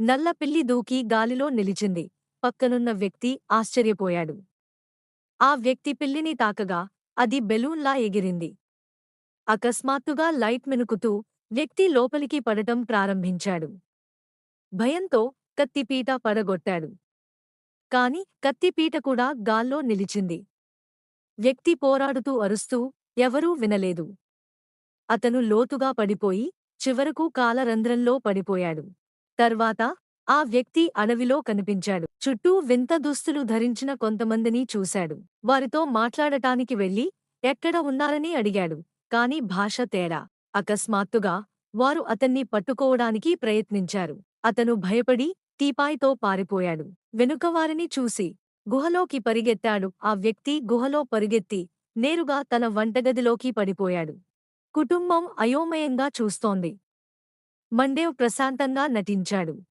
నల్లపిల్లి దూకి గాలిలో నిలిచింది. పక్కనున్న వ్యక్తి ఆశ్చర్యపోయాడు. ఆ వ్యక్తి పిల్లిని తాకగా అది బెలూన్లా ఎగిరింది. అకస్మాత్తుగా లైట్ మినుకుతూ వ్యక్తి లోపలికి పడటం ప్రారంభించాడు. భయంతో కత్తిపీట పడగొట్టాడు. కాని కత్తిపీట కూడా గాల్లో నిలిచింది. వ్యక్తి పోరాడుతూ అరుస్తూ ఎవరూ వినలేదు. అతను లోతుగా పడిపోయి చివరకు కాలరంధ్రంలో పడిపోయాడు. తర్వాత ఆ వ్యక్తి అడవిలో కనిపించాడు. చుట్టూ వింత దుస్తులు ధరించిన కొంతమందిని చూశాడు. వారితో మాట్లాడటానికి వెళ్లి ఎక్కడ ఉన్నారని అడిగాడు. కాని భాష తేడా. అకస్మాత్తుగా వారు అతన్ని పట్టుకోవడానికి ప్రయత్నించారు. అతను భయపడి టీపాయ్తో పారిపోయాడు. వెనుకవారిని చూసి గుహలోకి పరిగెత్తాడు. ఆ వ్యక్తి గుహలో పరిగెత్తి నేరుగా తన వంటగదిలోకి పడిపోయాడు. కుటుంబం అయోమయంగా చూస్తోంది. మండేవ్ ప్రశాంతంగా నటించాడు.